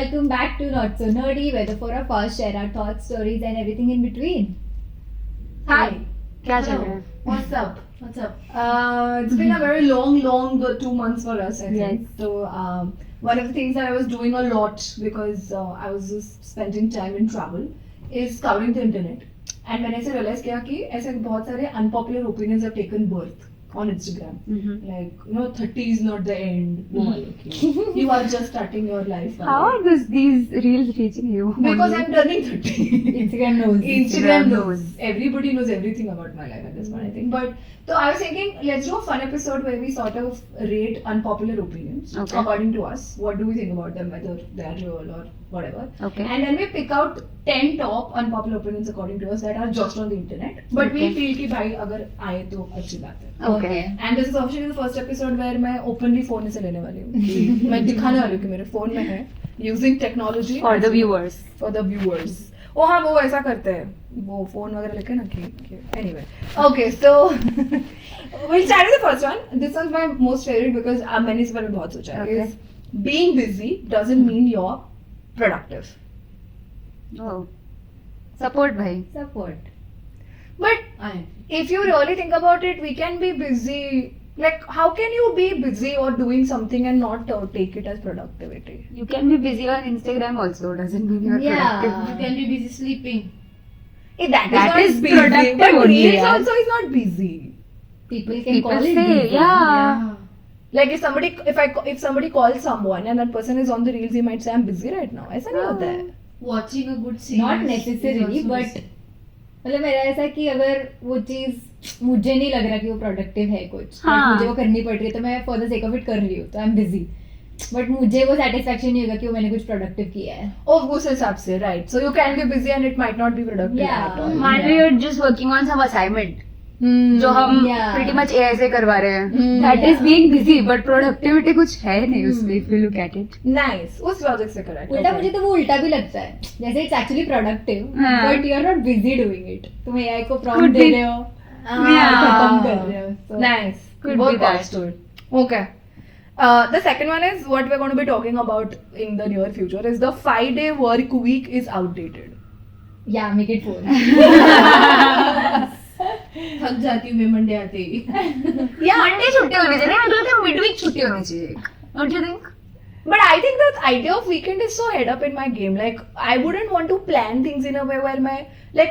welcome back to Not So Nerdy, where the four of us share our thoughts, stories, and everything in between. Hi. क्या चल रहा है? What's up? It's been a very long 2 months for us, I think. Yes. So, one of the things that I was doing a lot because I was just spending time in travel is covering the internet. And मैंने ऐसे realize किया कि ऐसे बहुत सारे unpopular opinions have taken birth on Instagram. Like, 30 is not the end. वो वाले की. You are just starting your life. How are these reels reaching you? Because I'm turning 30. Instagram knows. Instagram knows. Everybody knows everything about my life at this point, I think. But so I was thinking, let's do a fun episode where we sort of rate unpopular opinions Okay. according to us. What do we think about them, whether they are real or whatever. Okay. And then we pick out 10 top unpopular opinions according to us that are just on the internet. But we Okay. feel कि भाई अगर आए तो अच्छी बात है. Okay. And this is officially the first episode where मैं openly phone से लेने वाली हूँ. मैं दिखाने वाली हूँ कि मेरे phone में है. Using technology For the viewers. for the viewers. Oh हाँ वो ऐसा करते हैं वो फोन वगैरह लेके ना कि anyway okay so we'll start with the first one. This was my most favorite because मैंने इस बारे में बहुत सोचा है. Okay. Is being busy doesn't mean you're productive. Oh. Support भाई. Support. But if you really think about it, we can be busy. Like, how can you be busy or doing something and not take it as productivity? You can be busy on Instagram also. Doesn't mean you're Yeah. productive. You can be busy sleeping. That not is busy. productive But only, reels yeah. also is not busy. People can People call it say, busy. yeah. Like if somebody calls someone and that person is on the reels, he might say I'm busy right now. ऐसा नहीं होता है. Watching a good series. Not necessarily, is also but busy. मतलब मेरा ऐसा है कि अगर वो चीज मुझे नहीं लग रहा कि वो प्रोडक्टिव है कुछ हाँ. but मुझे वो करनी पड़ रही है तो मैं for the sake of it कर रही हूँ तो आई एम बिजी बट मुझे वो सेटिस्फेक्शन नहीं होगा कि वो मैंने कुछ प्रोडक्टिव किया है. Oh, उस हिसाब से right. So you can be busy and it might not be productive Yeah. at all. मान लो you're just working on some assignment. Hmm. जो हम Yeah. pretty much AI से करवा रहे हैं. That yeah. is being busy, but productivity कुछ है नहीं उसमें if you look at it. Nice. उस logic से correct. उल्टा Okay. मुझे तो वो उल्टा भी लगता है जैसे इट्स एक्चुअली प्रोडक्टिव हाँ. But you are not busy doing it. तुम एआई को Could प्रॉम्प्ट be. दे रहे हो Yeah. खत्म कर रहे हो. So, Nice. Could Both be that. parts to it. Okay. The second one is what we're going to be talking about in the near future is the 5-day work week is outdated. yeah, make it 4. थक जाती हूँ मैं Monday आते ही. या Monday छुट्टी होनी चाहिए. मुझे लगता है midweek छुट्टी होनी चाहिए. Don't you think? But I think the idea of weekend is so head up in my game. Like, I wouldn't want to plan things in a way where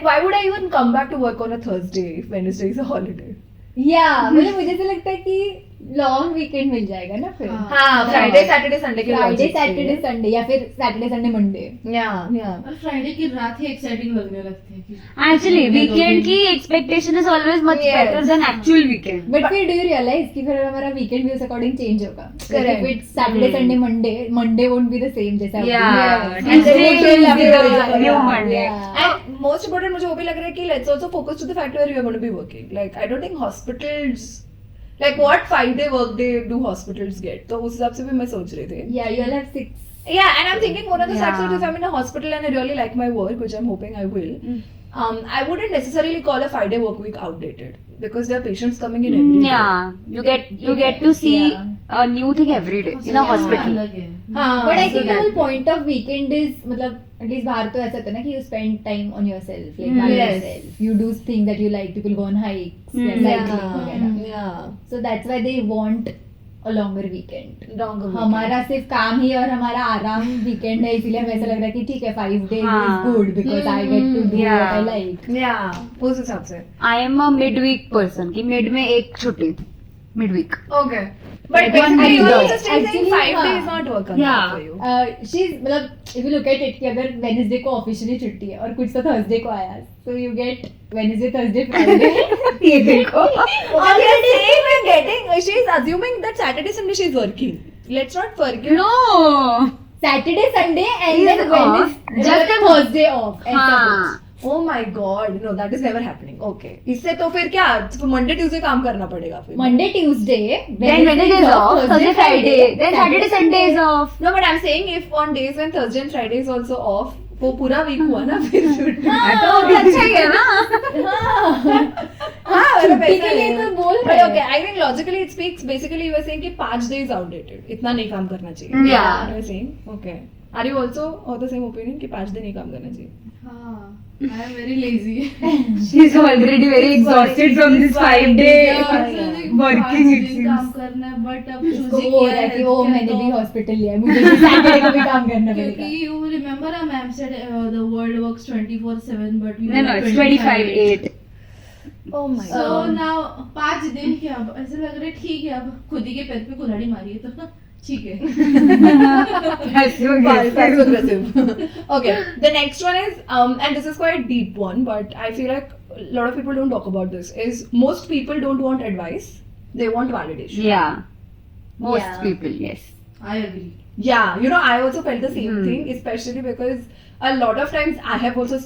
why would I even come back to work on a Thursday if Wednesday is a holiday? yeah, मतलब मुझे तो लगता है कि long weekend मिल जाएगा ना फिर. हाँ. हाँ, Friday, Saturday, Sunday के फ्राइडे logic से. सैटरडे संडे या फिर सैटरडे संडे मंडे. Yeah. और फ्राइडे की रात ही एक्साइटिंग लगने लगती है कि Actually, weekend की expectation is always much Yes. better than actual weekend. But फिर डू यू रियलाइज कि फिर हमारा वीकेंड भी उस अकॉर्डिंग चेंज होगा. Correct. Saturday Sunday Monday won't be the same जैसा. Yeah. And then Tuesday we will will be have the the- new yeah. Monday. And most important मुझे वो भी लग रहा है कि let's also focus to the fact where you are going to be working. Like, I don't think hospitals, like what 5-day work day do hospitals get? तो उस हिसाब से भी मैं सोच रही थी. Yeah, you all have 6. Yeah, and I'm thinking one of the Yeah. factors if I'm in a hospital and I really like my work, which I'm hoping I will, I wouldn't necessarily call a 5-day work week outdated because there are patients coming in every day. Yeah, you get to see Yeah. a new thing every day in a hospital. अलग है. हाँ, But I so think the that- whole point of weekend is मतलब at least बाहर तो ऐसा होता है ना कि you spend time on yourself, like by Yes. yourself. You do things that you like. People go on hikes, cycling वगैरह. Yeah. So that's why they want a longer weekend. Longer weekend. हमारा सिर्फ काम ही और हमारा आराम weekend है इसलिए हमें ऐसा लग रहा है कि ठीक है 5 days हाँ. is good because I get to do Yeah. what I like. Yeah, उस हिसाब से. I am a midweek person कि mid में एक छुट्टी. Midweek. Okay. But Like one basically week you are off. just saying Actually, 5 हाँ. days not work Yeah. for you. She's मतलब if you look at it कि अगर Wednesday को officially छुट्टी है और कुछ तो Thursday को आया so you get Wednesday, Thursday, Friday. ये देखो. Obviously, we're getting. She's assuming that Saturday, Sunday she's working. Let's not forget. No. Saturday, Sunday and Is then off. Wednesday, Just just Thursday off. ऐसा हाँ. Oh my God, no, that is never happening. Okay. इससे तो फिर क्या? Monday, Tuesday काम करना पड़ेगा फिर. कुछ. Monday, Tuesday, Then Wednesday is off. Thursday, Friday. Then Saturday, Sunday is off. No, but I'm saying if on days when Thursday and Friday is also off, वो पूरा वीक हुआ ना फिर छुट्टी. तो भी अच्छा ही है ना. हाँ, मतलब छुट्टी ऐसा के लिए है. तो बोल But रहे हैं. okay, I think logically it speaks. Basically, you were saying कि 5 days outdated. इतना नहीं काम करना चाहिए. Yeah. You were saying, okay. Are you also of the same opinion कि 5 दिन ही काम करना चाहिए? हाँ, I am very lazy. She's already very exhausted from this 5-day working दिन it काम seems. करना है, but अब उसको choosing वो हो किया रहा है है कि वो healthcare मैंने भी तो- हॉस्पिटल लिया है, मुझे भी सैटरडे को भी काम करना क्योंकि पड़ेगा. you remember our ma'am said the world works 24/7 but we No, work it's 25/8. Oh my So now 5 दिन क्या, अब ऐसे लग रहा है ठीक है, अब खुद ही के पैर पे कुल्हाड़ी मारी है तो ठीक है. That's so That's good. aggressive. Okay, the next one is, and this is quite a deep one, but I feel like a lot of people don't talk about this. Is most people don't want advice; they want validation. Yeah. Most Yeah. people, yes. I agree. Yeah, you know, I also felt the same Hmm. thing, especially because a lot of times I have also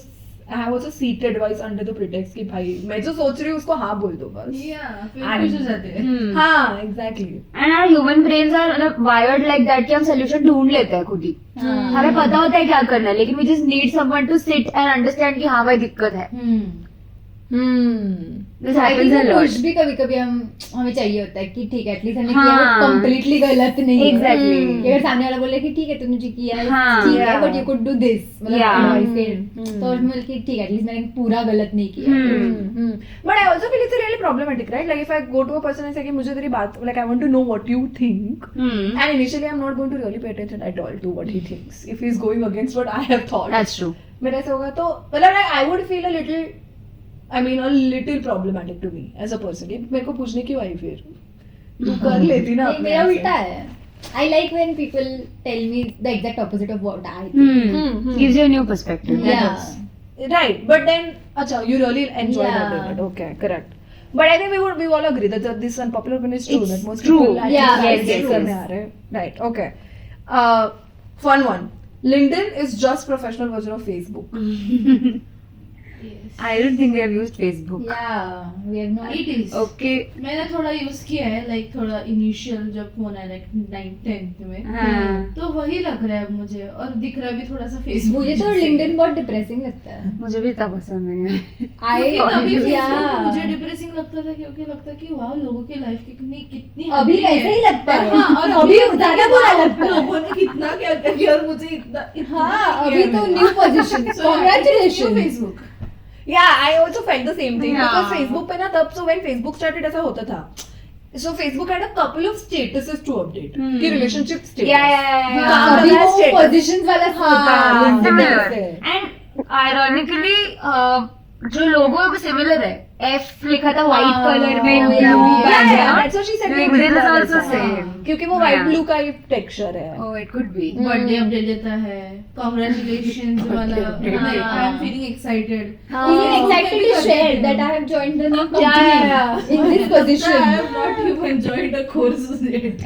seeked advice under the pretext कि भाई मैं जो सोच रही हूँ उसको हाँ बोल दो बस. Yeah, फिर And- खुश हो जाते हैं. Hmm. हाँ, exactly. And our human brains are wired like that कि हम solution ढूंढ लेते हैं खुद ही. हाँ. हमें पता होता है क्या करना है, लेकिन we just need someone to sit and understand कि हाँ भाई दिक्कत है. This I happens think a वो lot. push भी कभी-कभी हमें चाहिए होता है कि ठीक है एटलीस्ट हमने हाँ. किया वो completely गलत नहीं है. Exactly. कि अगर सामने वाला बोले कि ठीक है तुमने जो किया है हाँ. ठीक है Yeah. But you could do this मतलब Yeah. advice के तो उसमें कि ठीक है एटलीस्ट मैंने पूरा गलत नहीं किया. But I also feel it's really problematic, right? Like if I go to a person and say कि मुझे तेरी बात, like I want to know what you think, Hmm. and initially I'm not going to really pay attention at all to what he thinks. If he's going against what I have thought, That's true. मेरा ऐसा होगा तो मतलब like I would feel a little problematic to me as a person. कि मेरे को पूछने क्यों आई फिर? तू कर लेती ना नहीं, अपने मेरा आप से. उल्टा है. I like when people tell me the exact opposite of what I think. Hmm. Gives you a new perspective. That Yeah. helps. Right, but then, acha, you really enjoy that Yeah. doing it. Okay, correct. But I think we all agree that this unpopular opinion is true. It's that most true. people actually Yeah, validate yes, yes, करने yes. आ रहे हैं. Right, okay. Fun one. LinkedIn is just professional version of Facebook. Yes. I don't think they have used Facebook. Yeah, we have not. It is. Okay. मैंने थोड़ा use किया है, like थोड़ा initial जब phone आया like 9th-10th में, हाँ. तो वही लग रहा है मुझे, और दिख रहा भी थोड़ा सा फेसबुक. मुझे तो LinkedIn बहुत डिप्रेसिंग लगता है. मुझे भी इतना पसंद नहीं है. तभी Yeah. Facebook मुझे डिप्रेसिंग लगता था क्योंकि लगता कि वाह लोगों की लाइफ कितनी अभी happy वैसे है. ही लगता है. हाँ, और अभी ज्यादा बुरा लगता है. लोगों ने कितना क्या किया और मुझे इतना हाँ, अभी तो new position. So, Congratulations. Facebook. Yeah, I also felt the same thing. Yeah. Because Facebook पे ना तब, so when Facebook started ऐसा होता था. So Facebook had a couple of statuses to update. Hmm. कि relationship status. Yeah. हाँ, अभी वाला वो status. पोजीशंस वाला होता है हाँ, LinkedIn में. similar. Similar. And ironically, जो लोगो है सिमिलर है. F लिखा था white color में yeah, blue yeah, background. That's what she said. LinkedIn is also हाँ, same. क्योंकि वो हाँ. white blue का ही texture है. Oh, it could be. Birthday update देता है, कॉन्ग्रेचुलेशंस वाला, Birthday I update. Am feeling excited. Even excited to share that I have joined the new company Yeah. in this I position. have not even joined a course yet.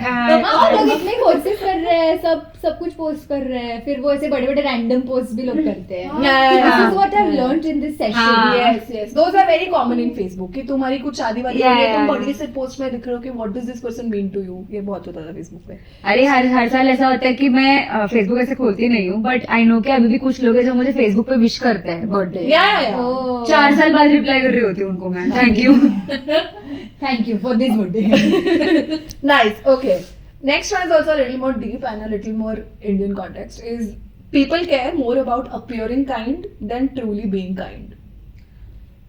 और लोग इतने courses कर रहे हैं, सब कुछ post कर रहे हैं, फिर वो ऐसे बड़े बड़े रैंडम पोस्ट भी लोग करते हैं. Yeah. This is what I've learned in this session. हाँ. Yes, yes. Those are very common in Facebook. कि तुम्हारी कुछ शादी वादी Yeah, हो रही है, तुम yeah, बड़ी से पोस्ट में लिख रहे हो कि what does this person mean to you? ये बहुत होता था Facebook पे. अरे हर साल ऐसा होता है कि मैं फेसबुक ऐसे खोलती नहीं हूँ, बट आई नो कि अभी भी कुछ लोग हैं जो मुझे फेसबुक पे विश करते हैं बर्थडे. Yeah. Oh. 4 साल बाद रिप्लाई कर रही होती हूँ उनको मैं. Thank you. Thank you for this birthday. Nice. Okay. Next one is also a little more deep and a little more Indian context. Is people care more about appearing kind than truly being kind.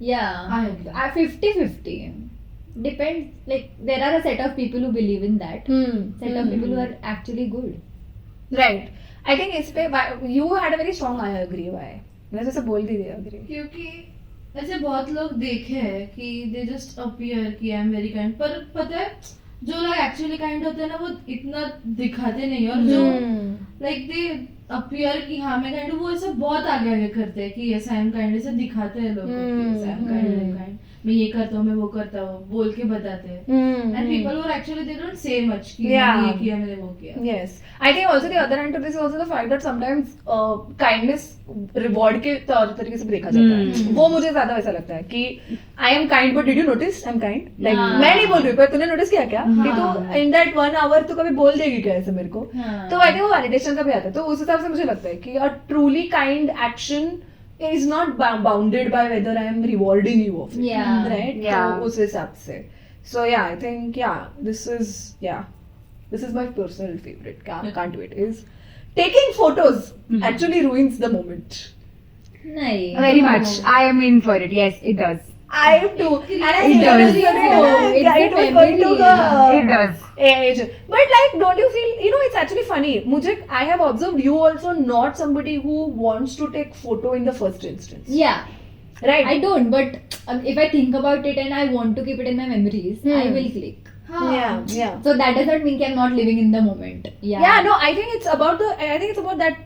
Yeah. I agree. 50-50. Depends. Like there are a set of people who believe in that. Set of people who are actually good. Right. I think इस पे you had a very strong I agree. Why? मैं जैसे बोल दी थी agree. क्योंकि ऐसे बहुत लोग देखे हैं कि दे जस्ट अपीयर कि आई एम वेरी काइंड, पर पता है जो लोग एक्चुअली काइंड होते हैं ना वो इतना दिखाते नहीं, और जो लाइक दे अपीयर कि हाँ मैं काइंड हूँ, वो ऐसे बहुत आगे आगे करते हैं कि यस आई एम काइंड, ऐसे दिखाते हैं लोगों को यस आई एम काइंड, मैं ये करता हूँ, मैं वो करता हूँ, बोल के बताते हैं. And people who actually they don't say much कि Yeah. मैंने ये किया, मैंने वो किया. Yes, I think also the other end to this is also the fact that sometimes kindness reward के तरीके से भी देखा जाता है. वो मुझे ज्यादा वैसा लगता है कि I am kind but did you notice I'm kind? Like हाँ. मैं नहीं बोल रही पर तूने notice किया क्या? कि तू in that 1 hour तू कभी बोल देगी क्या ऐसे मेरे को? हाँ. तो I think वो validation का भी आता है. तो उस हिसाब से मुझे लगता है कि a truly kind action is not bounded by whether I am rewarding you of it. Yeah. Right? Yeah. तो उस हिसाब से. So yeah, I think this is my personal favorite. Can't wait. Is taking photos actually ruins the moment. नहीं Very much. I am in for it. Yes, it does. I too, and I It does. it was going to It the does. age. But like, don't you feel, it's actually funny. I have observed you also not somebody who wants to take photo in the first instance. yeah Right? I don't, but if I think about it and I want to keep it in my memories, I will click. Yeah. So that does not mean that I'm not living in the moment. Yeah, no, I think it's about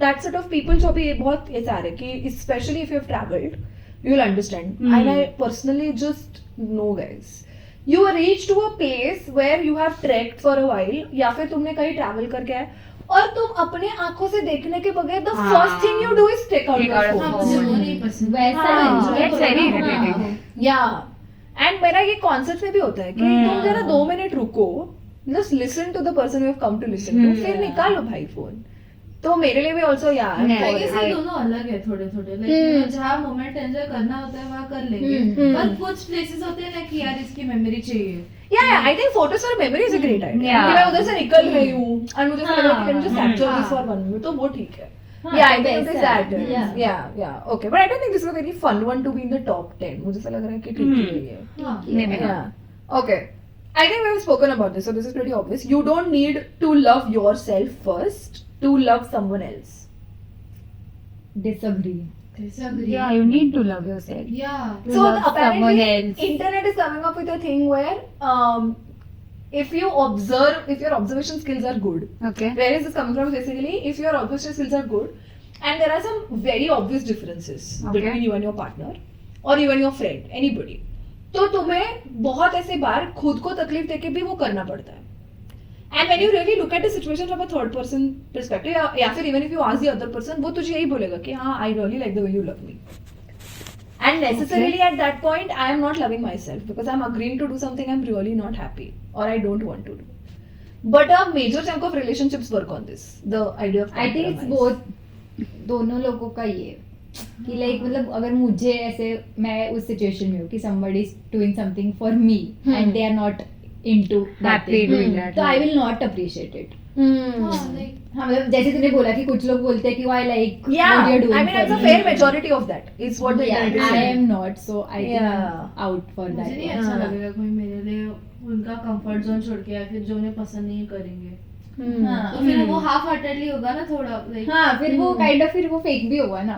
that sort of people जो भी बहुत ऐसा आ रहा है कि especially if you've traveled, you will understand. And I personally just know, guys. You reach to a place where you have trekked for a while, या फिर तुमने कहीं travel करके आए और तुम अपने आंखों से देखने के बगैर the first thing you do is take out Take your out a phone. हाँ, मुझे वो नहीं पसंद वैसा हाँ, enjoy That's करो very ना। irritating. Yeah. And मेरा ये कॉन्सेप्ट में भी होता है कि तुम जरा 2 मिनट रुको, just listen to the person you have come to listen to, फिर निकालो भाई फोन. तो मेरे लिए भी also यार I guess ये दोनों अलग है थोड़े थोड़े लाइक जहाँ मोमेंट एंजॉय करना होता है वहाँ कर लेंगे पर कुछ प्लेसेस होते हैं ना कि यार इसकी मेमोरी चाहिए Yeah, I think photos for memory is a great idea. Yeah. कि मैं उधर से निकल रही हूँ और मुझे ऐसा लग रहा है कि let me just capture this for 1 minute, तो वो ठीक है. हाँ, Yeah, I तो think it is वैसा that. है, Yeah. Okay, but I don't think this is a very fun one to be in the top 10. मुझे ऐसा लग रहा है कि ठीक ही है. हाँ Maybe not. Yeah. Okay. I think we have spoken about this, so this is pretty obvious. You don't need to love yourself first to love someone else. Disagree. disagree Yeah, you need to love yourself. yeah To So love apparently, someone else. internet is coming up with a thing where if your observation skills are good, Okay. where is this coming from? Basically, if your observation skills are good, and there are some very obvious differences Okay. between you and your partner, or even your friend, anybody, तो तुम्हें बहुत ऐसे बार खुद को तकलीफ देके भी वो करना पड़ता है. And when you really look at the situation from a third person perspective, या फिर even if you ask the other person, वो तुझे यही बोलेगा कि हाँ, I really like the way you love me. And necessarily at that point, I am not loving myself because I'm agreeing to do something I'm really not happy or I don't want to do. But a major chunk of relationships work on this. The idea of I think it's compromise. both दोनों लोगों का ये कि like मतलब अगर मुझे ऐसे मैं उस सिचुएशन में हूँ कि somebody is doing something for me and they are not into that Happy thing, doing that. तो I will not appreciate it. हाँ like हाँ मतलब जैसे तूने बोला कि कुछ लोग बोलते हैं कि I like Yeah, what you're doing I mean, for it's a me. fair majority of that. It's what the Yeah, internet is I saying. am not, so I think Yeah. I'm out for मुझे that. नहीं one. अच्छा हाँ. लगेगा कोई मेरे लिए उनका comfort zone छोड़ के या फिर जो उन्हें पसंद नहीं करेंगे हाँ. तो फिर वो हाफ हार्टेडली होगा ना थोड़ा लाइक हाँ फिर वो काइंड ऑफ फिर वो फेक भी होगा ना.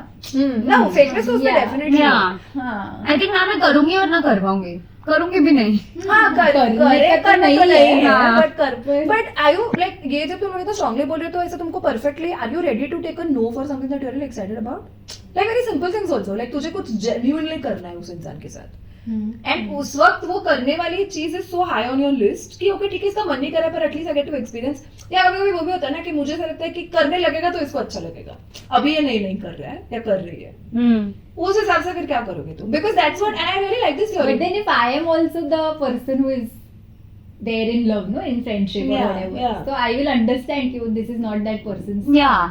No, fakeness was Yeah. definitely. Yeah. हाँ. I think ना मैं करूंगी और ना कर पाऊंगी. करूंगी भी नहीं. हाँ करने करे का तो करना तो नहीं नहीं है. है हाँ. बट कर बट आर यू लाइक ये जब तुम लोग इतना स्ट्रांगली बोल रहे हो तो ऐसा तुमको perfectly are you ready to take a no for something that you are really excited about like very simple things also like तुझे कुछ जेन्युइनली करना है उस इंसान के साथ एंड उस वक्त वो करने वाली चीज is so high on your list कि ओके ठीक है इसका मन नहीं कर रहा है पर at least I get to experience या कभी कभी वो भी होता है ना कि मुझे ऐसा लगता है कि करने लगेगा तो इसको अच्छा लगेगा अभी ये नहीं कर रहा है या कर रही है उस हिसाब से फिर क्या करोगे तुम because that's what and I really like this But theory then if I am also the person who is there in love, no, in friendship or Yeah, whatever, yeah. so I will understand you. This is not that person's Yeah.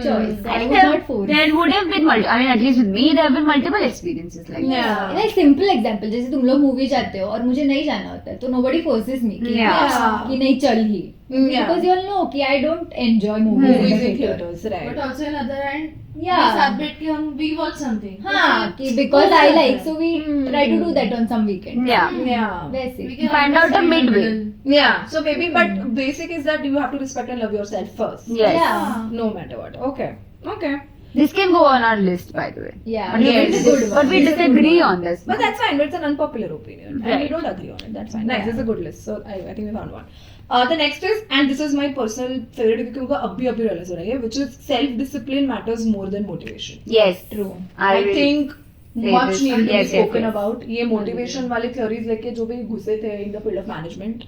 choice. I think would there, not force. there would have been I mean, at least with me, there have been multiple experiences like that. Yeah. Like simple example, जैसे तुम लोग movie जाते हो और मुझे नहीं जाना होता है तो nobody forces me कि Yeah. कि नहीं चल ही Yeah. because you all know कि I don't enjoy movies movies in the in theater. theaters right but also in other and Yeah. साथ बैठ के हम वी वॉच समथिंग हाँ कि because I like so we try to do that on some weekend. Yeah. yeah वैसे. We can Find out a understand midway. middle. Yeah, so maybe, but basic is that you have to respect and love yourself first. Yes. Yeah. No matter what. Okay. Okay. This can go on our list, by the way. Yeah. But, Yes. we, It's a good but we one. It's a good disagree one. on this. But that's fine, but it's an unpopular opinion. And we Right. don't agree on it. That's fine. Nice, Yeah. it's a good list. So I think we found one. The next is, and this is my personal favorite क्योंकि उनका अभी realize हो रहा है, which is self-discipline matters more than motivation. Yes. True. I will think say much this. needed to be Yes, yes, spoken yes. about. ये motivation वाले theories लेके जो भी घुसे थे in the field of management,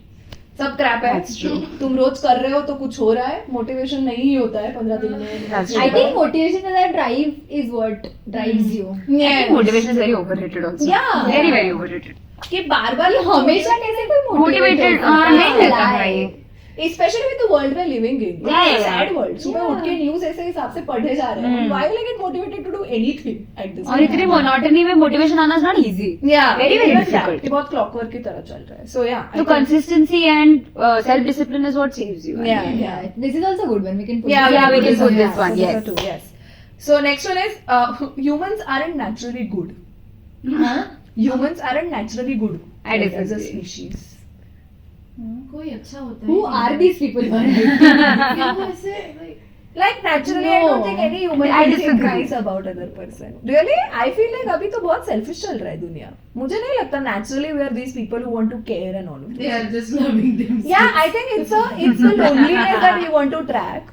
सब क्रैप है. That's true. तुम रोज कर रहे हो तो कुछ हो रहा है. मोटिवेशन नहीं ही होता है 15 दिन में. That's I true. think motivation as a drive is what drives you. I think motivation is very overrated also. Yeah. Very, very overrated. कि बार बार हमेशा कैसे कोई Motivated, motivated नहीं रहता lie. भाई. Especially with the world we're living in. Yeah, It's a yeah. sad world. सुबह उठ के न्यूज ऐसे हिसाब से पढ़े जा रहे हैं. Why will I get motivated to do anything at this और इतनी मोनोटनी में मोटिवेशन आना not easy. Yeah, Very, very even difficult. that. ये बहुत clockwork की तरह चल रहा है. So yeah. I So think- consistency and self discipline is what saves you. Yeah, Yeah, this is also good one. We can put Yeah, this yeah, one. we can put yeah, this one, so yes. these are two, yes. So next one is humans aren't naturally good. Huh? Humans aren't naturally good. I like, as a disagree. species. कोई अच्छा होता है Who क्या? are these people who are क्या वो ऐसे like Like naturally, I don't No. think any human I can think disagree. nice about other person. Really, I feel like अभी तो बहुत selfish चल रहा है दुनिया. मुझे नहीं लगता naturally we are these people who want to care and all of they this. are just loving themselves. Yeah, I think it's a loneliness that we want to track.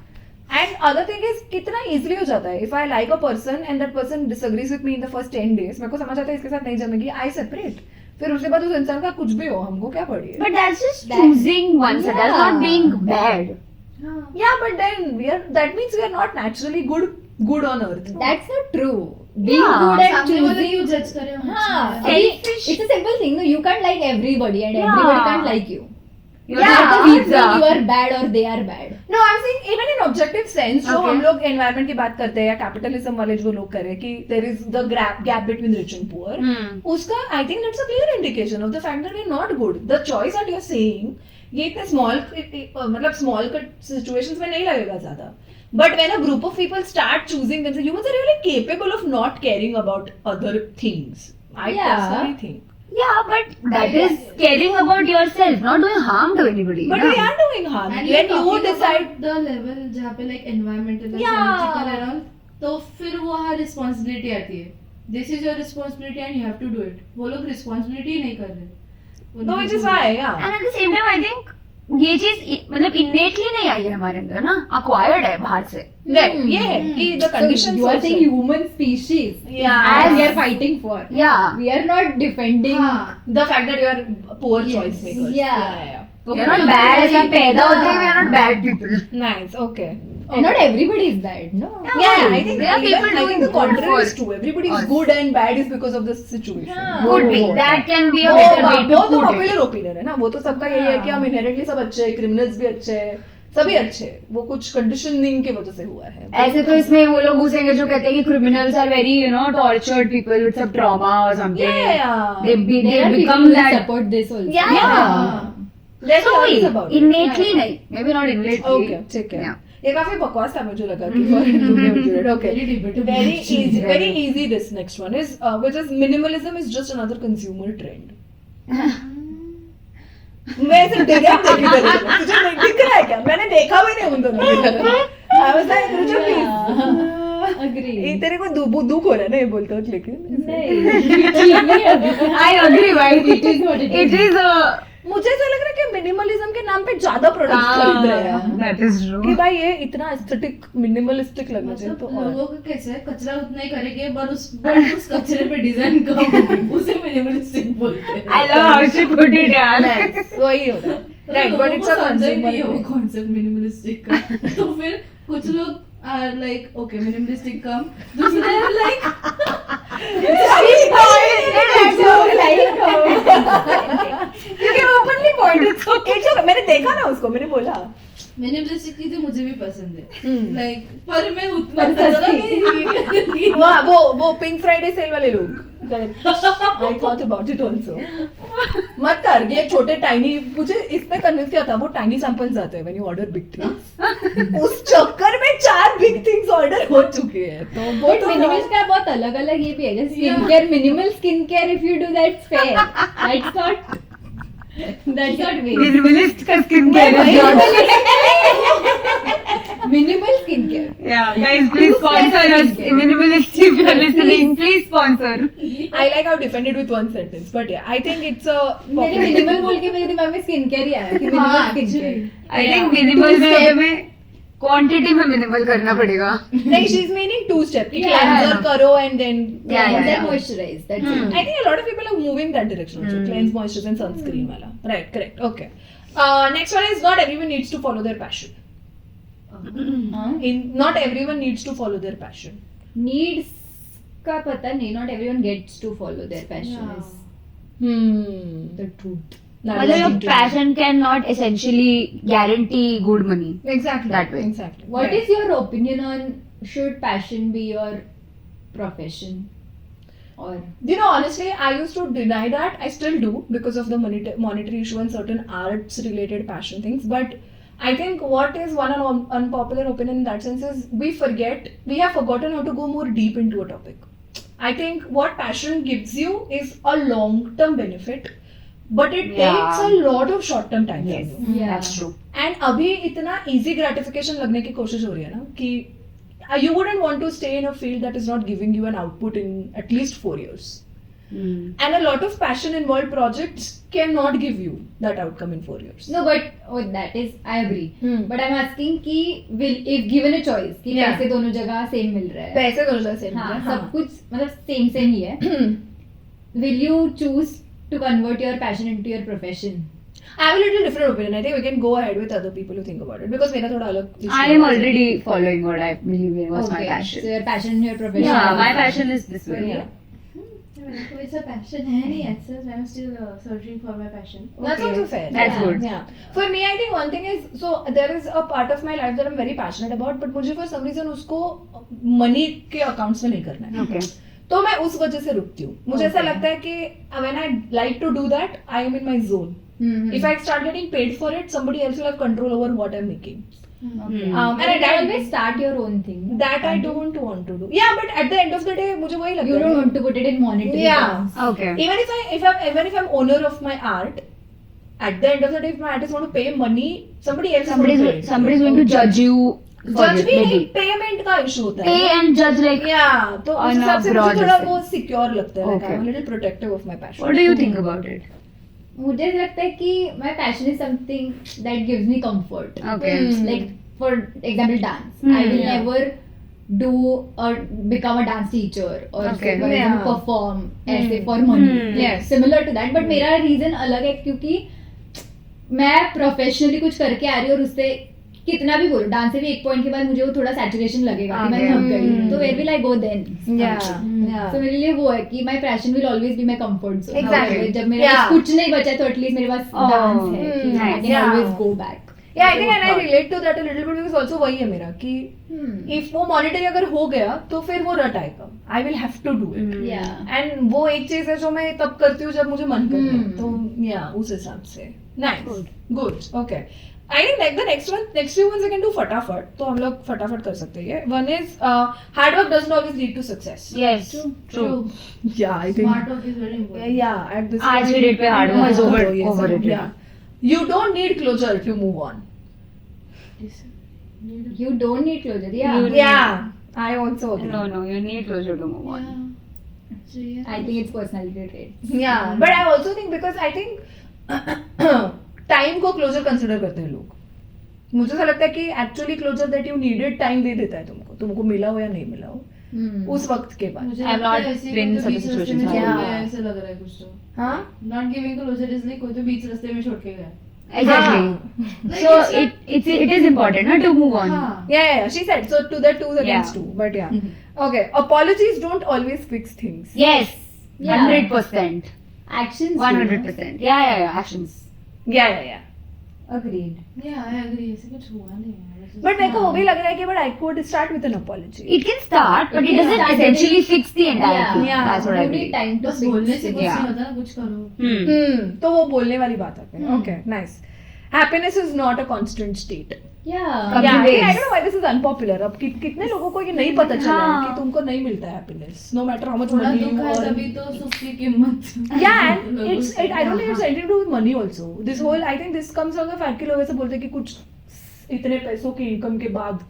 And other thing is कितना easily हो जाता है. If I like a person and that person disagrees with me in the first 10 days, मेरे को समझ आता है इसके साथ नहीं जमेगी. I separate. फिर उसके बाद उस इंसान का कुछ भी हो हमको क्या पड़ी है. But that's just choosing oneself. That's not Yeah. being bad. हाँ. Yeah, but then that means we are not naturally good on earth. That's not true. Being Yeah. good at सामने वाला choosing. क्यों judge करे हम हाँ, अच्छा है? अभी Selfish. it's a simple thing. No, you can't like everybody and Yeah. everybody can't like you. You're Yeah, like a That doesn't pizza. mean you are bad or they are bad. No, I'm saying even in objective sense जो Okay. हम लोग environment की बात करते हैं या capitalism वाले जो लोग कर रहे हैं कि there is the gap between rich and poor. Hmm. उसका I think that's a clear indication of the fact that we're not good. The choice that you're saying ये इतने small मतलब small situations में नहीं लगेगा ज़्यादा. But when a group of people start choosing themselves, humans are really capable of not caring about other things. I Yeah. personally think. Yeah, but that is caring about yourself, not doing harm to anybody. But na? we are doing harm. And you're When you talking decide. about the level जहाँ पे like environmental, Yeah. ecological and all, तो फिर वहाँ responsibility आती है. This is your responsibility and you have to do it. वो लोग responsibility नहीं कर रहे. No, which is why, yeah. And at the same time, I think ये चीज मतलब innately नहीं आई है हमारे अंदर ना, acquired है बाहर से. Right. ये है कि the So conditions you are also. saying human species. Yeah. As we are fighting for. Yeah. We are not defending. हाँ. The fact that you are poor Yes. choice makers. Yeah. You're not bad. ऐसे हम पैदा होते हैं, we are not bad people. Nice. Okay. And not everybody is bad, no? Yeah, I think there are people I think doing the good contrary is for true. Everybody is us. good and bad is because of the situation. Yeah. Could be. That can be a वो better way to वो तो put it. Popular opinion है ना. वो तो सबका यही है कि हम इनहेरेंटली सब अच्छे हैं, क्रिमिनल्स भी अच्छे हैं, सभी अच्छे हैं. वो कुछ कंडीशनिंग की वजह से हुआ है. ऐसे तो इसमें वो लोग घुसेंगे जो कहते हैं कि criminals are very tortured people with some trauma or something. Yeah. They There are become people who that. support this also. Yeah. हाँ. There's So stories we about it. innately Yeah. नहीं, maybe not innately. Okay, ठीक है. Yeah. ये काफी बकवास था मुझे लगा कि for included. Okay. Very debatable. Very easy. This next one is which is minimalism is just another consumer trend. मैं सिर्फ direct देखी थी लेकिन तुझे नहीं दिख रहा है क्या? मैंने देखा भी नहीं उन दोनों की तरह. I was like, रुचो please. Agree. ये तेरे को दुख हो रहा है ना ये बोलते वक्त लेकिन. नहीं. I agree, right? It is what it is. It is a. मुझे ऐसा लग रहा है कि मिनिमलिज्म के नाम पे ज्यादा प्रोडक्ट्स खरीद रहे हैं. That is कि true. भाई ये इतना एस्थेटिक मिनिमलिस्टिक लगना चाहिए मतलब तो और. लोगों का कैसे है कचरा उतना ही करेंगे पर उस कचरे पे डिजाइन कम होगी उसे मिनिमलिस्टिक बोलते हैं. I love how she put it, यार. वही होता है. Right, but it's a consumer. वो कॉन्सेप्ट मिनिमलिस्टिक का. तो फिर कुछ लोग are like okay minimalistic कम दूसरे are like क्योंकि openly pointed so मैंने देखा ना उसको मैंने बोला. मिनिमलिस्टिक चीजें मुझे भी पसंद है हम्म. लाइक पर मैं उतना पर कचरा सस्ती. नहीं वो पिंक फ्राइडे सेल वाले लोग. I thought about it also. मत कर ये छोटे टाइनी मुझे इसमें कन्विंस किया था वो टाइनी सैंपल्स आते हैं when you order big things. उस चक्कर में 4 big things ऑर्डर हो चुके हैं तो वो But minimals का बहुत अलग अलग ये भी है. जैसे skin care, minimal skin care if you do that's fair. That's not waste. Minimalist का skin care is not. Minimal skin care. Yeah, guys, please sponsor us. Minimalist, if you're listening, please sponsor. I like how defended with one sentence but yeah I think it's a मेरे minimal बोल के मेरे दिमाग में skin care ही आया कि minimal skin care. I think minimal में हमें quantity में minimal करना पड़ेगा. like she's meaning 2 step कि Yeah. cleanser करो and then Yeah, And yeah, then yeah. moisturize. That's Hmm. it. I think a lot of people are moving that direction also. Cleanse, moisturize and sunscreen wala. Right, correct. Okay. Next one is not everyone needs to follow their passion. हाँ? Not everyone needs to follow their passion. Needs का पता नहीं. Not everyone gets to follow their passion. Yeah. Is Hmm. the truth. That मतलब is your interesting. passion cannot essentially guarantee good money. Exactly. That way. Exactly. What Right. is your opinion on should passion be your profession? Or You know, honestly, I used to deny that. I still do because of the monetary issue and certain arts-related passion things. But I think what is one unpopular opinion in that sense is we have forgotten how to go more deep into a topic. I think what passion gives you is a long-term benefit, but it Yeah. takes a lot of short-term time Yes. from you. Yeah. That's true. And अभी इतना easy gratification लगने की कोशिश हो रही है ना कि you wouldn't want to stay in a field that is not giving you an output in at least 4 years. And a lot of passion involved projects cannot give you that outcome in 4 years. no, but that is I agree. Hmm. But I'm asking कि if given a choice कि Yeah. पैसे दोनों जगह same मिल रहा है. पैसे दोनों जगह same हाँ, है, सब कुछ मतलब सेम ही है. Will you choose to convert your passion into your profession? I have a little different opinion. I think we can go ahead with other people who think about it because मेरा थोड़ा अलग issue I है. am already following what I believe was my Okay, passion. so your passion and your profession. Yeah, my passion is this way. Yeah. मेरे को ऐसा passion है नहीं ऐसा I am still searching for my passion That's Okay. also fair. That's Yeah. good. Yeah. For me, I think one thing is, so there is a part of my life that I'm very passionate about, but मुझे for some reason उसको money के accounts में नहीं करना है. Okay. तो मैं उस वजह से रुकती हूँ. मुझे ऐसा Okay. लगता है कि when I like to do that, I am in my zone. Hmm. If I start getting paid for it, somebody else will have control over what I'm making. Okay. Hmm. And And I that- always start your own thing. That I don't want to do. Yeah, but at the end of the day, मुझे वही लगता You है. don't want to put it in monetary Yeah. terms. Okay. Even if I'm owner of my art, at the end of the day, if my artists want to pay money, somebody else is going to pay. Somebody's going to judge you. for जज it, भी नहीं, maybe. Payment का issue होता Pay है. and judge like. Yeah, तो उस on a हिसाब से मुझे broad थोड़ा sense. वो सिक्योर लगता है. Like Okay. I'm a little protective of my passion. What do you think about it? मुझे लगता है कि my passion is something that gives me comfort. Okay. Like for example dance. Hmm. I will Yeah. never do or become a dance teacher or Okay. for Yeah. example perform Hmm. ऐसे for money. Hmm. Yes. Similar to that, but मेरा reason अलग है क्योंकि मैं professionally कुछ करके आ रही हूँ और उससे कितना भी बोलो डांस से भी एक पॉइंट के बाद मुझे वो थोड़ा सैचुरेशन लगेगा कि मैं Okay. थक गई Hmm. तो where will I go then? Yeah. Yeah. So मेरे लिए वो है कि my passion will always be my comfort zone. Exactly. और जब मेरे पास Yeah. कुछ नहीं बचा तो एटलीस्ट मेरे पास Oh, डांस है कि I nice. can Yeah. always go back. Yeah, I think and I relate to that a little bit because also वही है मेरा कि Hmm. if वो monetary अगर हो गया तो फिर वो रट आएगा. I will have to do it. Yeah. And वो एक चीज है जो मैं तब करती हूँ जब मुझे मन करता है. Hmm. तो yeah, उस हिसाब से. Nice. Good. Okay. I think like the next few ones I can do फटाफट. तो हम लोग फटाफट कर सकते हैं. One is hard work doesn't always lead to success. Yes. True. Yeah, I think. Smart work is very important Yeah, at this आज point- की डेट पे hard work is Yes, overrated. Yeah. You don't need closure to move on. You don't need closure. Yeah. You- Yeah, I also agree. No, you need closure to move on. I think it's personality traits. Yeah, but I also think because I think time को closure consider करते हैं लोग. मुझे ऐसा लगता है कि actually closure that you needed time दे देता है तुमको मिला हो या नहीं मिला हो Hmm. उस वक्त के बाद. मुझे I've लगता not है ऐसे been in कोई तो such बीच रास्ते situations. में छोड़ Yeah. गया ऐसे लग रहा है कुछ तो हाँ. Not giving closure is like कोई तो बीच रास्ते में छोड़ के गया Exactly. Like, So it's it is important na, to move on. हाँ Yeah. She said so. To that 2 against 2. But yeah. Okay. Apologies don't always fix things. Yes. Yeah. 100%. Actions. 100%. Yeah. Actions. Yeah. Agreed. या I agree ऐसे कुछ हुआ नहीं है But मेरे को वो भी लग रहा है कि but I could start with an apology. It can start, but it can doesn't start essentially getting- fix the entire Yeah. thing. Yeah. That's what I You need believe. time to बस fix बोलने से it. कुछ Yeah. नहीं होता ना कुछ करो Hmm. तो वो बोलने वाली बात आती है. Okay. Nice. Happiness is not a constant state. Yeah. Come Yeah, to waves. I don't know why this is unpopular. अब कितने लोगों को ये नहीं पता चला है हाँ. कि तुमको नहीं मिलता है happiness. No matter how much थोड़ा money दुख you है earn. तभी तो सुख की कीमत Yeah, and लोगों it's से- I don't think it's anything to do with money also. This whole I think this comes from the fact कि लोग ऐसे बोलते हैं कि कुछ इतने पैसों की इनकम के बाद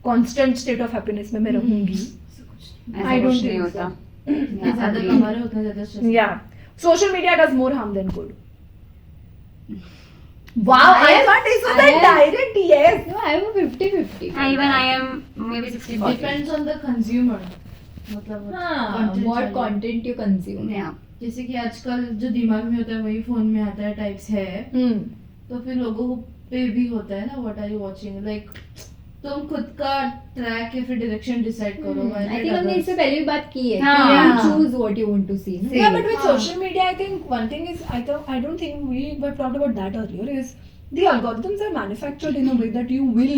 constant state of happiness में मैं रहूंगी. ऐसा I don't कुछ नहीं think होता. जितना ज्यादा कमा रहे हो उतना ज्यादा stress Yeah, social media does more harm than good. Wow, I thought this was a direct yes. No, I am a 50-50. Even I am maybe 60-40. Depends on the consumer मतलब हाँ, content what चाहिए। content you consume. Yeah. जैसे कि आजकल जो दिमाग में होता है वही फोन में आता है टाइप्स है तो फिर लोगों पे भी होता है ना what are you watching like तुम खुद का ट्रैक या फिर डायरेक्शन डिसाइड करो. आई थिंक हमने इससे पहले भी बात की है हाँ. कि choose what you want to see. Yeah, but with social media, I think one thing is I don't think we have talked about that earlier is the algorithms are manufactured in a way that you will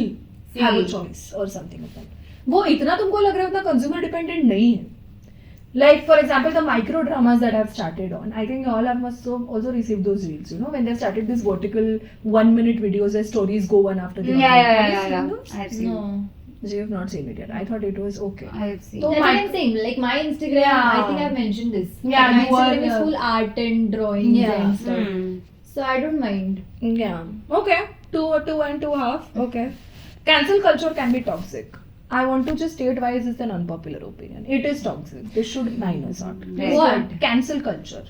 have a choice or something like that. वो इतना तुमको लग रहा है उतना consumer dependent नहीं है. Like for example, the micro dramas that I've started on, I think all have must also received those reels. You know, when they started this vertical 1 minute videos where stories go one after the other. Have you seen those? I have seen. No. You have not seen it yet. I thought it was okay. I have seen. So That's what my- I'm saying. Like my Instagram, Yeah. I think I've mentioned this. Yeah, my you are, Instagram is full art and drawings Yeah. and stuff. Hmm. So I don't mind. Yeah. Okay. Two and two half. Okay. Cancel culture can be toxic. I want to just state why is this an unpopular opinion. It is toxic. This should minus out. Right. What? Cancel culture.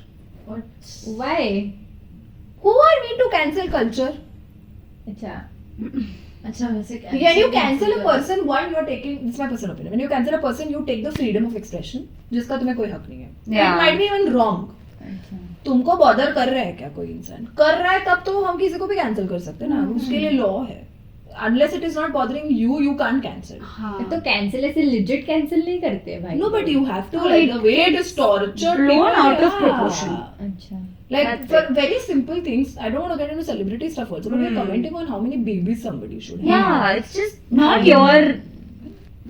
What's Why? Who are we to cancel culture? अच्छा. अच्छा वैसे When you cancel a person, one you're taking. This is my personal opinion. When you cancel a person, you take the freedom of expression, जिसका तुम्हें कोई हक नहीं है. Yeah. It might be even wrong. अच्छा. तुमको बॉदर कर रहा है क्या कोई इंसान? कर रहा है तब तो हम किसी को भी कैंसिल कर सकते हैं ना. उसके लिए लॉ है. Unless it is not bothering you, you can't cancel. तो कैंसिल ऐसे legit कैंसिल नहीं करते भाई. No, but you have to, like, the way it is tortured Blown people, out of yeah. proportion. अच्छा. Like, That's for very simple things, I don't want to get into celebrity stuff also, but we're commenting on how many babies somebody should have. Yeah, it's just not your.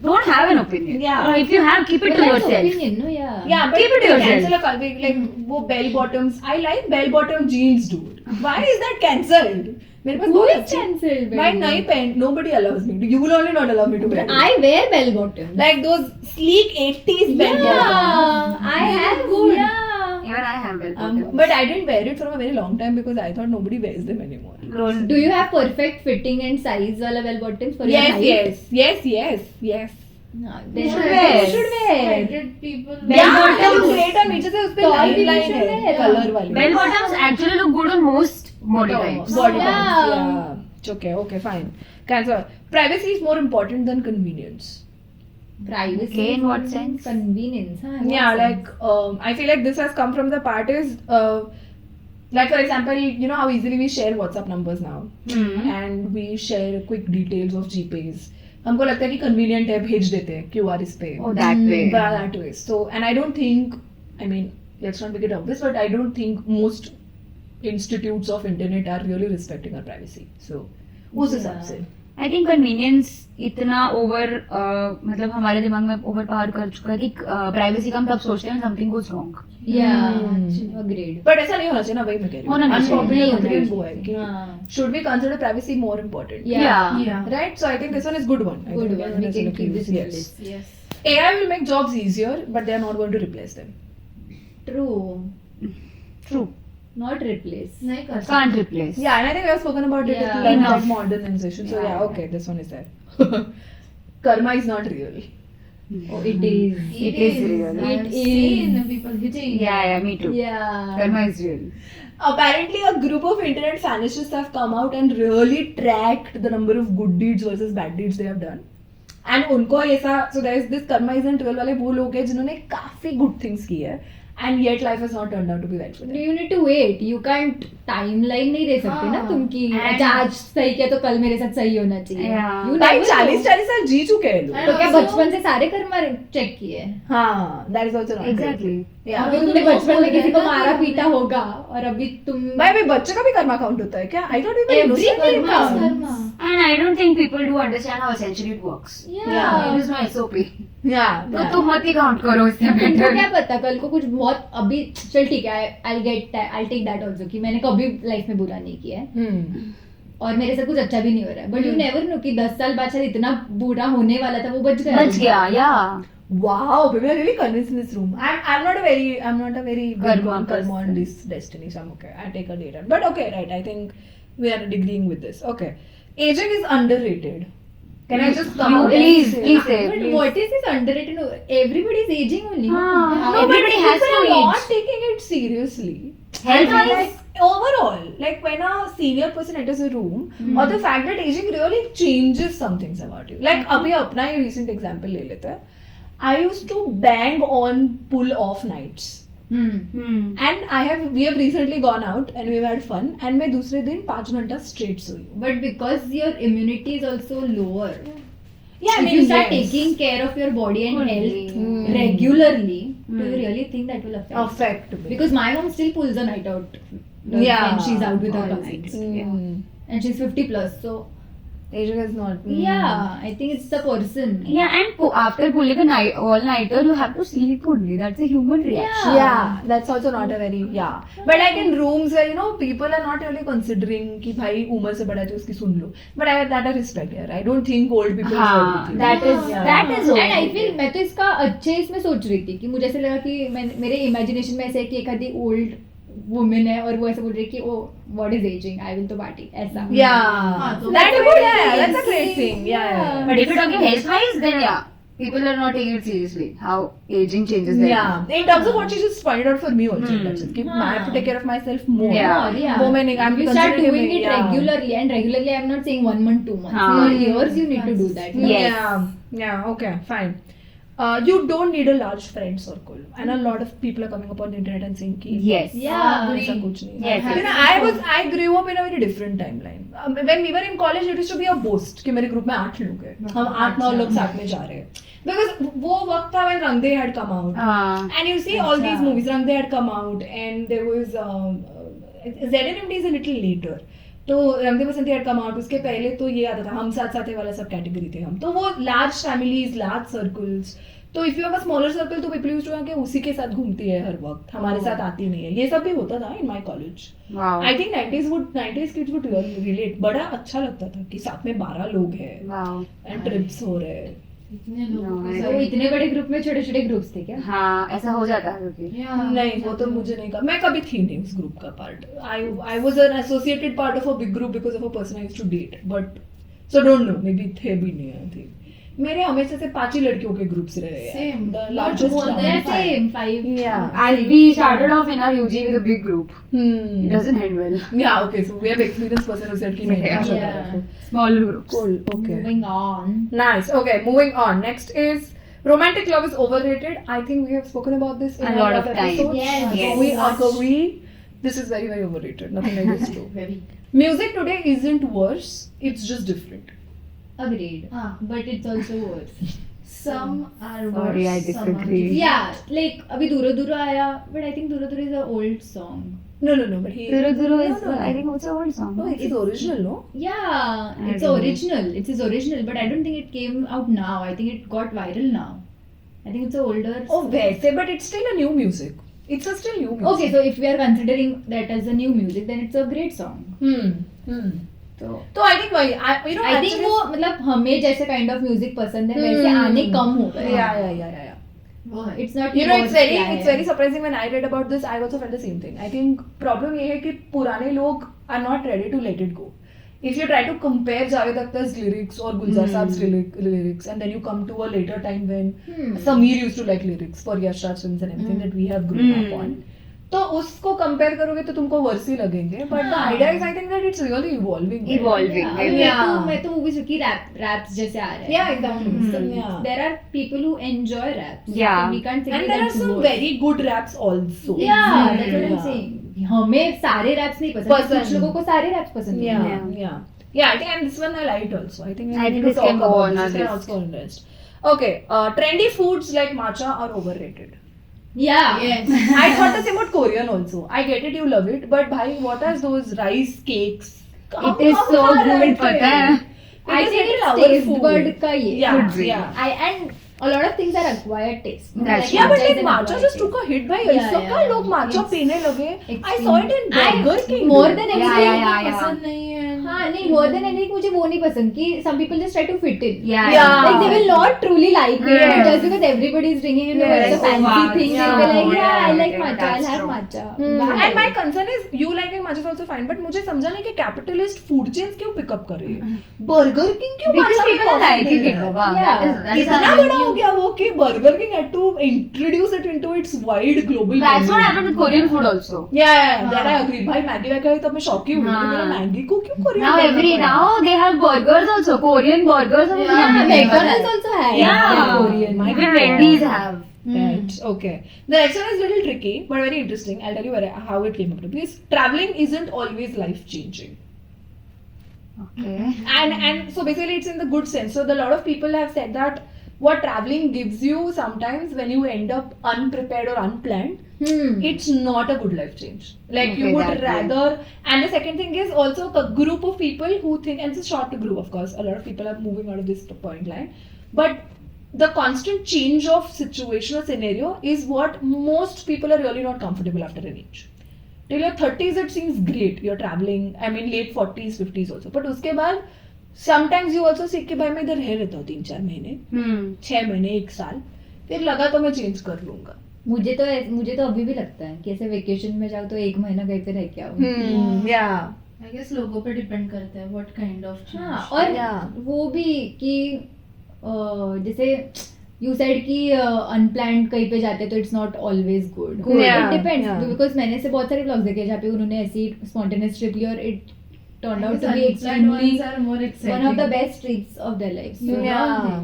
Don't have an opinion. Yeah. If you have, keep it to But that's yourself. opinion, no? Yeah. Yeah, but Keep it to yourself. cancel a culture, like, वो bell bottoms, I like bell bottom jeans, dude. Why is that cancelled? मेरे पास Who बहुत is अच्छी- cancelled? My nai pant, nobody allows me to. You will only not allow me to wear it. I wear bell bottoms. Like those sleek 80s bell bottoms. Yeah, I have good. Yeah. Even I have bell bottoms. But I didn't wear it for a very long time because I thought nobody wears them anymore. Grown. Do you have perfect fitting and size wala bell bottoms for your height? Yes. No, You then should you wear. should wear. Hundred people. Bell Yeah, bottoms. they look great on नीचे से उस पे Tall line people line should है wear. color वाली. Bell bottoms actually look good on most body types. Body Yeah. types. Yeah. Okay, fine. Cancel. Privacy is more important than convenience. Privacy. Okay, in what sense? Convenience. Huh? In what Yeah, sense? like I feel like this has come from the part is like for example, you know how easily we share WhatsApp numbers now, Hmm. and we share quick details of GPays. हमको लगता है कि convenient है भेज देते हैं QR इस पे. Oh, that way. That way. So, and I don't think, I mean, let's not make it obvious, but I don't think most institutes of internet are really respecting our privacy. So, उस हिसाब से. I think convenience इतना over मतलब हमारे दिमाग में over power कर चुका है कि प्राइवेसी का हम तब सोचते हैं something goes wrong. Yeah, Hmm. agreed. But ऐसा नहीं होना चाहिए ना, वही मैं कह रही हूँ. होना नहीं चाहिए. Unpopular नहीं opinion होना वो है कि हाँ. should we consider privacy more important? Yeah. Yeah. Right? So I think this one is good one. I Good think one. everyone We has can an keep this opinion. in the Yes. list. Yes. AI will make jobs easier, but they are not going to replace them. True. True. Not replace. नहीं कर Can't replace. Yeah, and I think we have spoken about it Yeah. at length, Enough. that modernization. So Yeah. yeah, okay, this one is there. Karma is not real. Oh, it is. It is real. I have It is. seen people hitting. Yeah, me too. Yeah. Karma is real. Apparently, a group of internet feminists have come out and really tracked the number of good deeds versus bad deeds they have done. And उनको ऐसा, so there is this karma isn't real वाले वो लोग हैं जिन्होंने काफी good things की है, and yet life has not turned out to be well for them. You need to wait. You can't timeline नहीं रह सकते ना हाँ. तुम कि And- अच्छा आज सही किया तो कल मेरे साथ सही होना चाहिए. Yeah. You भाई never know. 40 साल जी चुके हैं लोग. तो क्या Also- बचपन से सारे कर्म चेक किए? हाँ, that is also not Exactly. good. Yeah. अभी तुमने बचपन में किसी को मारा पीटा होगा और अभी तुम भाई अभी बच्चे का भी कर्मा काउंट होता है क्या? I thought we were Every innocent karma. people. Karma. And I don't think people do understand how essentially it works. Yeah. There is no SOP. Yeah. तो तुम मत ही काउंट करो इससे तुमको बेटर. क्या पता कल को कुछ बहुत अभी चल ठीक है I'll take that also कि मैंने कभी लाइफ में बुरा नहीं किया है Hmm. और मेरे साथ कुछ अच्छा भी नहीं हो रहा है बट यू नेवर नो कि 10 साल बाद शायद इतना बुरा होने वाला था वो बच गया. बच गया. Yeah. Wow, people are really convinced in this room. I'm not a very big Karma on person. on this destiny, so I'm okay. I take a data. But okay, right. I think we are agreeing with this. Okay. Aging is underrated. Can I just come You out and please, say- please say. But please. what is this underrated? No, everybody is aging only. हाँ. No, but Everybody has people to are not age. taking it seriously. Health-wise? Like, overall, like when a senior person enters a room, or the fact that aging really changes some things about you. Like अभी अपना ही recent example ले लेते हैं. I used to bang on pull off nights. And we have recently gone out and we've had fun. And मैं दूसरे दिन 5 घंटा straight सोई हूँ. But because your immunity is also lower. Yeah, I if mean, you start yes. taking care of your body and Only. health regularly, do you really think that will Affect me. Because my mom still pulls a night out Yeah. when she's out with her All cousins, Mm. and she's 50 plus. So Aging is not. yeah, I think it's the person. Yeah, and after pulling a night all nighter, you have to sleep only. That's a human reaction. Yeah, that's also not a very But like in rooms where people are not really considering कि भाई उम्र से बड़ा है तो उसकी सुन लो. But that I respect here. I don't think old people. हाँ, do That is Yeah. that is and I okay. feel मैं तो इसका अच्छे इसमें सोच रही थी कि मुझे ऐसे लगा कि मेरे इमेजिनेशन में ऐसे है कि एक आधी ओल्ड वुमेन है और वो ऐसे बोल रही है कि oh what is ageing I will तो पार्टी ऐसा. Yeah. so That's a that's good. very That's a nice. great thing. Yeah. But if you're talking health wise, then yeah, people are not taking it seriously. How aging changes their Yeah. In terms of what she just pointed out for me also. That's it. कि I have to take care of myself more. Yeah. वो मैंने I'm You start considering doing it yeah. regularly, and regularly I'm not saying 1 month, 2 months. हाँ. For years you need to do that. Yes. Yeah, okay, fine. You don't need a large friend circle, and a lot of people are coming up on the internet and saying कि Yes. Yeah. ऐसा कुछ नहीं है. Yes, You know, I grew up in a very different timeline. When we were in college, it used to be a boast कि मेरे group में 8 लोग हैं, हम 8-9 लोग साथ में जा रहे हैं. Because वो वक्त था when Rang De had come out. And you see all these movies, Rang De had come out, and there was ZNMD is a little later. तो रंग दे बसंती had come out, उसके पहले तो ये आता था हम साथ साथ वाला सब कैटेगरी थे हम. तो वो लार्ज फैमिलीज, लार्ज सर्कल्स. तो if you have a smaller circle तो पीपल यूज्ड टू कि उसी के साथ घूमती है हर वक्त, हमारे साथ आती नहीं है. ये सब भी होता था in my college. Wow. I think 90s kids would relate. बड़ा अच्छा लगता था कि साथ में 12 लोग हैं Wow. एंड ट्रिप्स हो रहे हैं. इतने लोगों No, के तो साथ- इतने बड़े ग्रुप में छोटे छोटे ग्रुप्स थे क्या? हाँ, ऐसा हो जाता है क्योंकि Yeah. नहीं वो तो मुझे नहीं कहा. मैं कभी थी नहीं उस ग्रुप का part. I was an associated part of a big group because of a person I used to date. But so don't know, maybe थे भी नहीं आई थिंक. मेरे हमेशा से 5 ही लड़कियों के ग्रुप्स रहे हैं. Same. The Not largest more one. than Yeah, same 5. Yeah. and we started off in our UG with a big group. It doesn't end well. Yeah, okay, so we have experienced person who said कि नहीं अच्छा Yeah. लगा आपको. Smaller groups. Cool, okay. Moving on. Nice. Okay, moving on. Next is romantic love is overrated. I think we have spoken about this in A lot of times. episodes. Yes. So Yes. we agree. This is very, very overrated. Nothing like this true. Very. Music today isn't worse. It's just different. Agreed. हाँ. But it's also worse. Some are worse. Sorry, I some are disagree. different. Yeah, like अभी दूरो दूरो आया, but I think दूरो दूरो is an old song. No, but he. Duro Duro No, is, no. I think, also a old song. No, it's original, no? Yeah, I it's don't know. original. It's his original, but I don't think it came out now. I think it got viral now. I think it's an older. Oh, वैसे, but it's still a new music. It's a still new music. Okay, so if we are considering that as a new music, then it's a great song. तो तो I think why I you know I think actually- वो मतलब हमें जैसे kind of music पसंद है वैसे आने कम हो गए. yeah. वो है. It's not. You know, it's very क्या है. it's very surprising when I read about this. I also felt the same thing. I think problem ये है कि पुराने लोग are not ready to let it go. If you try to compare Javed Akhtar's lyrics or Gulzar Saab's lyrics, and then you come to a later time when Sameer used to like lyrics for Yash Raj films and everything that we have grown up on. तो उसको compare करोगे तो तुमको verse ही लगेंगे. But the idea is I think that it's really evolving. Evolving. मैं तो movies की raps जैसे आ रहे हैं. Yeah, exactly. So, Yeah. there are people who enjoy raps. Yeah. So we can't say And there are that's some worse. very good raps also. Yeah, that's what I'm Yeah. saying. हमें सारे raps नहीं पसंद. पसंद. कुछ लोगों को सारे raps पसंद Yeah, हैं. yeah. I think and this one I liked also. I think we I need think to this talk can go about on this. our This can list. also on list. Okay, trendy foods like matcha are overrated. Yeah. Yes. I thought the same about Korean also. I get it, you love it, but bhai, what are those rice cakes? It is so good, पता है. I think it's taste bud का ये. Yeah, Could be. yeah. And a lot of things are acquired taste. That's Yeah, but matcha is like an matcha acquired just taste. took a hit by Yeah, ऐसा yeah. का लोग matcha It's पीने लगे. I extreme. saw it in Burger King. More than Yeah, anything. yeah, yeah. पसंद नहीं है. हाँ नहीं, more than anything मुझे वो नहीं पसंद कि some people just try to fit in. Yeah. Like they will not truly like it, Yeah. but just because everybody is drinking it, Yes. it's a fancy Wow. thing. Yeah. They'll be like, yeah, I Yeah, like yeah, matcha, I'll that's have true. matcha. And Why? my concern is you liking matcha is also fine, but मुझे समझा नहीं कि capitalist food chains क्यों pick up कर रही है. Burger King क्यों Because matcha people are liking it, Baba. Yeah. That is इतना how बड़ा हो गया वो कि Burger King had to introduce it into its wide global. That's what menu. happened with Korean food also. Yeah, that I agree. भाई Maggi वगैरह तो मैं शॉक ही हुई. हाँ. मैंने मैगी को क्यों Korean Now they have burgers also. Korean burgers also. Yeah, yummy. McDonald's also has. Yeah. Korean. Even Wendy's have. Right. Okay. The next one is a little tricky, but very interesting. I'll tell you how it came up. Because traveling isn't always life changing. Okay. And so basically it's in the good sense. So a lot of people have said that what traveling gives you sometimes when you end up unprepared or unplanned, it's not a good life change. Like you Okay, would that way. rather. And the second thing is also a group of people who think, and it's a short group of course, a lot of people are moving out of this point line, but the constant change of situation or scenario is what most people are really not comfortable after an age. Till your 30s it seems great, you're traveling, I mean late 40s 50s also, but उसके बाद sometimes you also see कि भाई मैं इधर रह लेता हूँ 3-4 महीने, 6 महीने, 1 साल, फिर लगा तो मैं चेंज कर लूंगा. मुझे तो अभी भी लगता है कि ऐसे वेकेशन में जाओ तो 1 महीना कहीं पे रह के आओ. Yeah. आई गेस लोगों पे डिपेंड करता है व्हाट काइंड ऑफ हाँ, और Yeah. वो भी कि जैसे यू सेड कि अनप्लान्ड कहीं पे जाते तो it's not always good. Yeah, it depends yeah. Because मैंने से बहुत सारे ब्लॉग्स देखे जहाँ पे उन्होंने ऐसी स्पॉन्टेनियस ट्रिप ली और it turned out to be extremely one of the best trips of their lives. So, Yeah.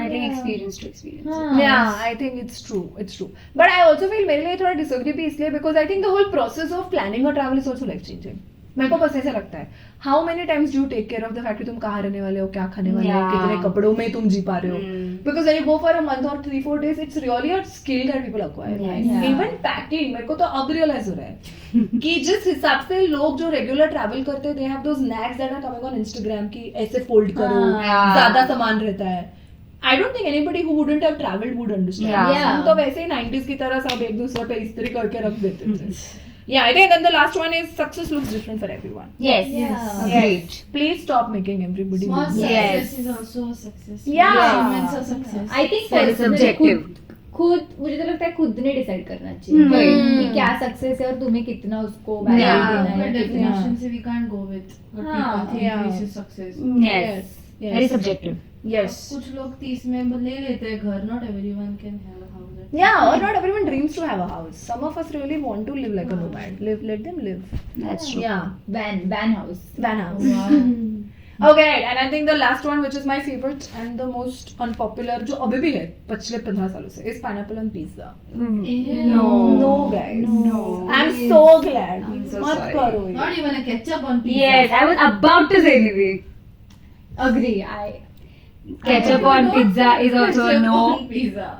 I think experience to experience. हाँ. Yeah, I think it's true. It's true. But I also feel मेरे लिए थोड़ा disagree भी इसलिए because I think the whole process of planning a travel is also life changing. मेरे को बस ऐसा लगता है. How many times do you take care of the fact कि तुम कहाँ रहने वाले हो, क्या खाने वाले हो, Yeah. कितने कपड़ों में तुम जी पा रहे हो. Because when you go for a month or 3-4 days, it's really a skill that people acquire. Yes. Yeah. Even packing, मेरे को तो अब realize हो रहा है कि जिस हिसाब से लोग जो regular travel करते हैं, they have those nags that are coming on Instagram कि ऐसे fold करो, हाँ. ज़्यादा सामान रहता है. I don't think anybody who wouldn't have traveled would understand. Yeah. हम तो वैसे ही 90s की तरह सब एक दूसरे पे इस्त्री करके रख देते थे. Yeah, I think then the last one is success looks different for everyone. Yes. Yeah. Agreed. Please stop making everybody Small look Yes. success is also a success. Yeah. Achievements are success. I think Very personally subjective. खुद मुझे तो लगता है खुद ने decide करना चाहिए कि क्या सक्सेस है और तुम्हें कितना उसको वैल्यू Yeah. देना But है कितना. definition से we can't go with what हाँ. people think Yeah. this is success. Yes. Yes. Very subjective. Yes. कुछ लोग 30 में ले लेते हैं घर. Not everyone can have a house. Yeah, or not everyone dreams to have a house. Some of us really want to live like a nomad. Let them live. That's true. Yeah. van house. Van house. Wow. Okay, and I think the last one, which is my favorite and the most unpopular, जो अभी भी है पिछले 15 सालों से, is pineapple on pizza. No. No, guys. No. I'm so glad. I'm so मत sorry. करो ये. Not even a ketchup on pizza. Yes, I was about to say Vivek. Agree. Ketchup I on don't pizza is want also a ketchup no. on pizza.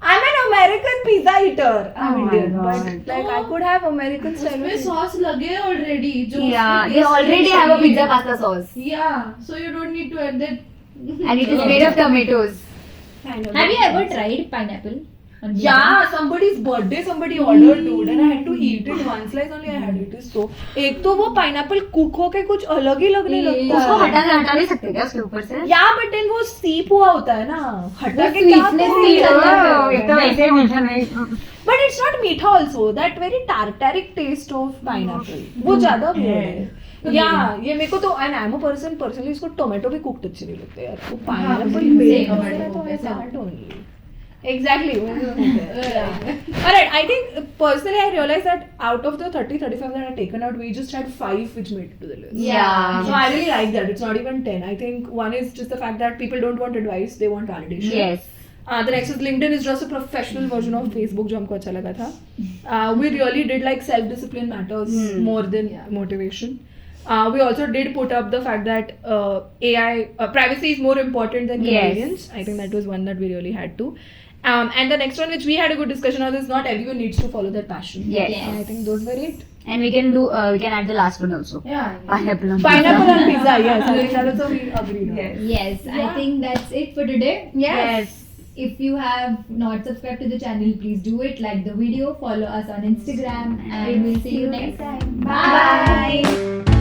I'm an American pizza eater. I'm Oh my Indian, God. but like I could have American style. उसमें of pizza. sauce लगे already. जो Yeah, उसकी they taste already में have a चाहिए. pizza pasta sauce. Yeah, so you don't need to add that. And it is made of tomatoes. Kind of. Have you ever tried pineapple on pizza? Yeah, somebody's birthday, somebody ordered dude, and I had to eat it. One slice only I had. It is so. एक तो वो pineapple cook होके कुछ अलग ही लगने लगता उसको है. हटा नहीं सकते क्या उसके ऊपर से? Yeah, but then वो सीप हुआ होता है ना. हटा के क्या sweetness करोगे? नहीं रहता है. एक तो वैसे ही मीठा नहीं. But it's not मीठा also. That very tartaric taste of pineapple. वो ज़्यादा weird है. Yeah, ये मेरे को तो and I'm a person personally इसको टोमेटो भी cooked अच्छे नहीं लगते यार. वो pineapple same baked tomato होता है तो I वैसा. can't only. Exactly. Alright, I think personally I realized that out of the 30-35 that I taken out, we just had 5 which made it to the list. Yeah. So I really like that. It's not even 10. I think one is just the fact that people don't want advice, they want validation. Yes. The next is LinkedIn is just a professional version of Facebook जो हमको अच्छा लगा था. We really did like self-discipline matters more than motivation. We also did put up the fact that AI privacy is more important than Yes. convenience. I think that was one that we really had to. And the next one which we had a good discussion on is not everyone needs to follow their passion. Yes. And I think those were it. And we can add the last one also. Yeah. Pineapple on Pineapple on pizza, yes. I think that also we agreed on. Yes. Yes, Yeah. I think that's it for today. Yes. If you have not subscribed to the channel, please do it. Like the video, follow us on Instagram, and we'll see you next time. Bye. Bye.